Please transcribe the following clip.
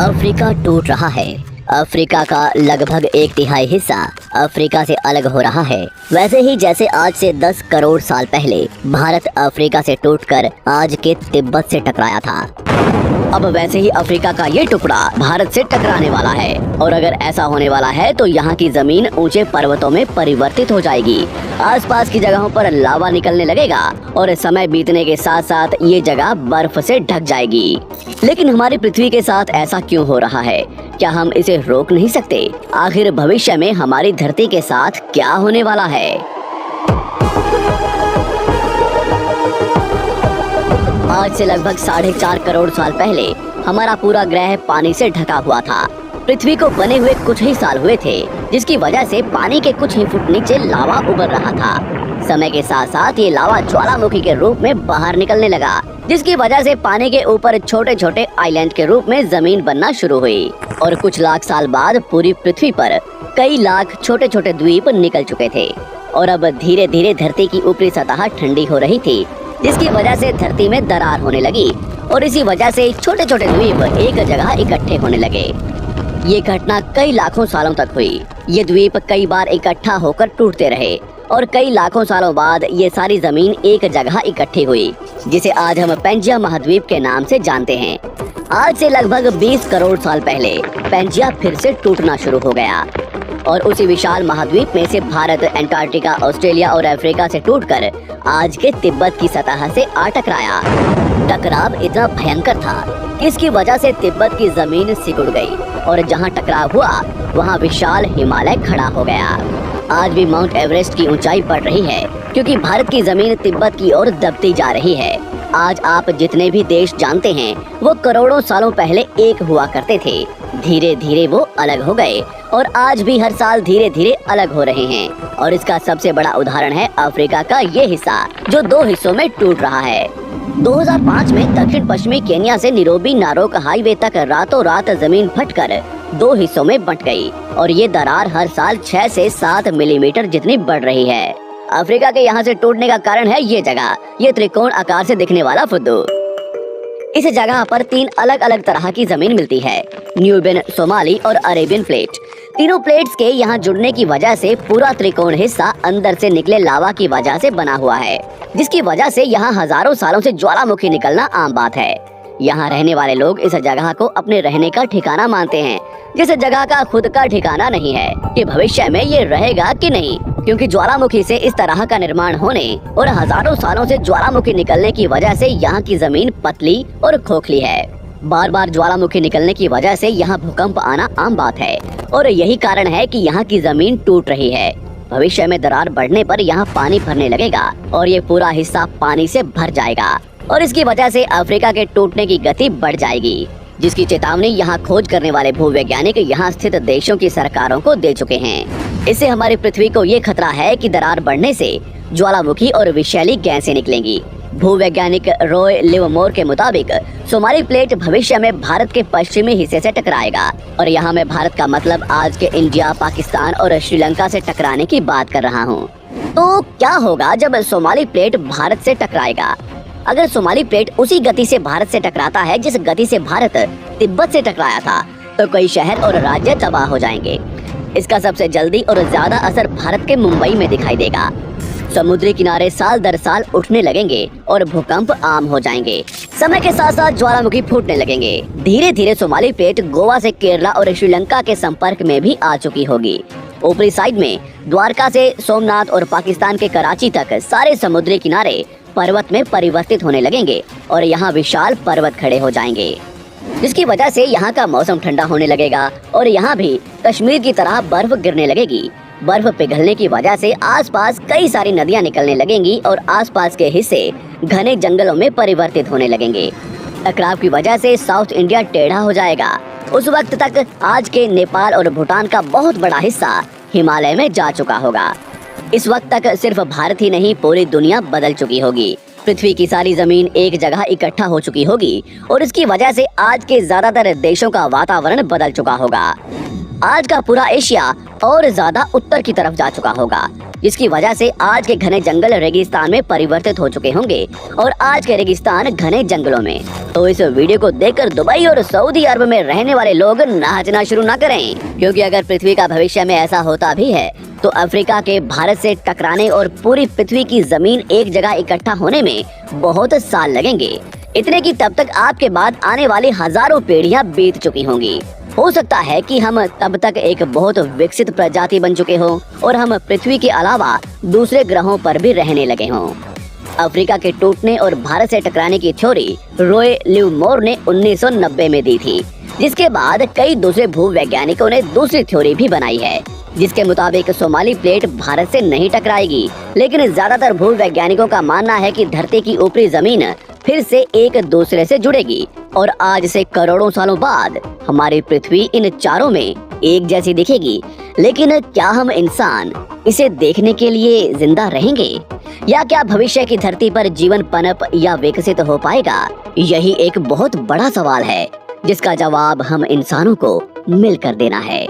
Africa टूट रहा है। अफ्रीका का लगभग 1/3 हिस्सा अफ्रीका से अलग हो रहा है। वैसे ही जैसे आज से 10 करोड़ साल पहले भारत अफ्रीका से टूटकर आज के तिब्बत से टकराया था, अब वैसे ही अफ्रीका का ये टुकड़ा भारत से टकराने वाला है। और अगर ऐसा होने वाला है तो यहाँ की जमीन ऊंचे पर्वतों में परिवर्तित हो जाएगी। आसपास की जगहों पर लावा निकलने लगेगा और समय बीतने के साथ साथ ये जगह बर्फ से ढक जाएगी। लेकिन हमारी पृथ्वी के साथ ऐसा क्यों हो रहा है? क्या हम इसे रोक नहीं सकते? आखिर भविष्य में हमारी धरती के साथ क्या होने वाला है? आज से लगभग 4.5 करोड़ साल पहले हमारा पूरा ग्रह पानी से ढका हुआ था। पृथ्वी को बने हुए कुछ ही साल हुए थे, जिसकी वजह से पानी के कुछ ही फुट नीचे लावा उबर रहा था। समय के साथ साथ ये लावा ज्वालामुखी के रूप में बाहर निकलने लगा, जिसकी वजह से पानी के ऊपर छोटे छोटे आइलैंड के रूप में जमीन बनना शुरू हुई। और कुछ लाख साल बाद पूरी पृथ्वी पर कई लाख छोटे छोटे द्वीप निकल चुके थे। और अब धीरे धीरे धरती की ऊपरी सतह ठंडी हो रही थी, जिसकी वजह से धरती में दरार होने लगी और इसी वजह से छोटे छोटे द्वीप एक जगह इकट्ठे होने लगे। ये घटना कई लाखों सालों तक हुई। ये द्वीप कई बार इकट्ठा होकर टूटते रहे और कई लाखों सालों बाद ये सारी जमीन एक जगह इकट्ठी हुई, जिसे आज हम पेंजिया महाद्वीप के नाम से जानते हैं। आज से लगभग 20 करोड़ साल पहले पेंजिया फिर से टूटना शुरू हो गया और उसी विशाल महाद्वीप में से भारत, अंटार्कटिका, ऑस्ट्रेलिया और अफ्रीका से टूटकर आज के तिब्बत की सतह से आ टकराया। टकराव इतना भयंकर था कि इसकी वजह से तिब्बत की जमीन सिकुड़ गई और जहां टकराव हुआ वहां विशाल हिमालय खड़ा हो गया। आज भी माउंट एवरेस्ट की ऊंचाई बढ़ रही है, क्योंकि भारत की जमीन तिब्बत की ओर दबती जा रही है। आज आप जितने भी देश जानते हैं वो करोड़ों सालों पहले एक हुआ करते थे। धीरे धीरे वो अलग हो गए और आज भी हर साल धीरे धीरे अलग हो रहे हैं। और इसका सबसे बड़ा उदाहरण है अफ्रीका का ये हिस्सा, जो 2 हिस्सों में टूट रहा है। 2005 में दक्षिण पश्चिमी केन्या से नीरोबी नारोक हाईवे तक रातों रात जमीन फटकर 2 हिस्सों में बंट गई और ये दरार हर साल 6 से 7 मिलीमीटर जितनी बढ़ रही है। अफ्रीका के यहाँ से टूटने का कारण है ये जगह, ये त्रिकोण आकार से दिखने वाला फुद्दू। इस जगह पर 3 अलग अलग तरह की जमीन मिलती है, न्यूबियन, सोमाली और अरेबियन प्लेट। तीनों प्लेट्स के यहाँ जुड़ने की वजह से पूरा त्रिकोण हिस्सा अंदर से निकले लावा की वजह से बना हुआ है, जिसकी वजह से यहाँ हजारों सालों से ज्वालामुखी निकलना आम बात है। यहाँ रहने वाले लोग इस जगह को अपने रहने का ठिकाना मानते हैं, जिस जगह का खुद का ठिकाना नहीं है कि भविष्य में ये रहेगा कि नहीं, क्योंकि ज्वालामुखी से इस तरह का निर्माण होने और हजारों सालों से ज्वालामुखी निकलने की वजह से यहाँ की जमीन पतली और खोखली है। बार बार ज्वालामुखी निकलने की वजह से यहाँ भूकंप आना आम बात है और यही कारण है कि यहाँ की जमीन टूट रही है। भविष्य में दरार बढ़ने पर यहाँ पानी भरने लगेगा और ये पूरा हिस्सा पानी से भर जाएगा और इसकी वजह से अफ्रीका के टूटने की गति बढ़ जाएगी, जिसकी चेतावनी यहाँ खोज करने वाले भूवैज्ञानिक यहाँ स्थित देशों की सरकारों को दे चुके हैं। इससे हमारी पृथ्वी को ये खतरा है कि दरार बढ़ने से ज्वालामुखी और विषैली गैसें निकलेंगी। भूवैज्ञानिक रॉय लिवमोर के मुताबिक सोमाली प्लेट भविष्य में भारत के पश्चिमी हिस्से से टकराएगा और यहाँ मैं भारत का मतलब आज के इंडिया, पाकिस्तान और श्रीलंका से टकराने की बात कर रहा हूँ। तो क्या होगा जब सोमाली प्लेट भारत से टकराएगा? अगर सोमाली प्लेट उसी गति से भारत से टकराता है जिस गति से भारत तिब्बत से टकराया था, तो कई शहर और राज्य तबाह हो जाएंगे। इसका सबसे जल्दी और ज्यादा असर भारत के मुंबई में दिखाई देगा। समुद्री किनारे साल दर साल उठने लगेंगे और भूकंप आम हो जाएंगे। समय के साथ साथ ज्वालामुखी फूटने लगेंगे। धीरे धीरे सोमाली प्लेट गोवा से केरला और श्रीलंका के संपर्क में भी आ चुकी होगी। ऊपरी साइड में द्वारका से सोमनाथ और पाकिस्तान के कराची तक सारे समुद्री किनारे पर्वत में परिवर्तित होने लगेंगे और यहाँ विशाल पर्वत खड़े हो जाएंगे, जिसकी वजह से यहाँ का मौसम ठंडा होने लगेगा और यहाँ भी कश्मीर की तरह बर्फ गिरने लगेगी। बर्फ पिघलने की वजह से आसपास कई सारी नदियाँ निकलने लगेंगी और आसपास के हिस्से घने जंगलों में परिवर्तित होने लगेंगे। टकराव की वजह से साउथ इंडिया टेढ़ा हो जाएगा। उस वक्त तक आज के नेपाल और भूटान का बहुत बड़ा हिस्सा हिमालय में जा चुका होगा। इस वक्त तक सिर्फ भारत ही नहीं, पूरी दुनिया बदल चुकी होगी। पृथ्वी की सारी जमीन एक जगह इकट्ठा हो चुकी होगी और इसकी वजह से आज के ज्यादातर देशों का वातावरण बदल चुका होगा। आज का पूरा एशिया और ज्यादा उत्तर की तरफ जा चुका होगा, जिसकी वजह से आज के घने जंगल रेगिस्तान में परिवर्तित हो चुके होंगे और आज के रेगिस्तान घने जंगलों में। तो इस वीडियो को देखकर दुबई और सऊदी अरब में रहने वाले लोग नाचना शुरू ना करें, क्योंकि अगर पृथ्वी का भविष्य में ऐसा होता भी है तो अफ्रीका के भारत से टकराने और पूरी पृथ्वी की जमीन एक जगह इकट्ठा होने में बहुत साल लगेंगे। इतने की तब तक आपके बाद आने वाली हजारों पीढ़ियां बीत चुकी होंगी। हो सकता है कि हम तब तक एक बहुत विकसित प्रजाति बन चुके हों और हम पृथ्वी के अलावा दूसरे ग्रहों पर भी रहने लगे हों। अफ्रीका के टूटने और भारत से टकराने की थ्योरी रॉय लिवमोर ने 1990 में दी थी, जिसके बाद कई दूसरे भूवैज्ञानिकों ने दूसरी थ्योरी भी बनाई है, जिसके मुताबिक सोमाली प्लेट भारत से नहीं टकराएगी, लेकिन ज्यादातर भूवैज्ञानिकों का मानना है कि धरती की ऊपरी जमीन फिर से एक दूसरे से जुड़ेगी और आज से करोड़ों सालों बाद हमारी पृथ्वी इन चारों में एक जैसी दिखेगी। लेकिन क्या हम इंसान इसे देखने के लिए जिंदा रहेंगे, या क्या भविष्य की धरती पर जीवन पनप या विकसित हो पाएगा? यही एक बहुत बड़ा सवाल है, जिसका जवाब हम इंसानों को मिलकर देना है।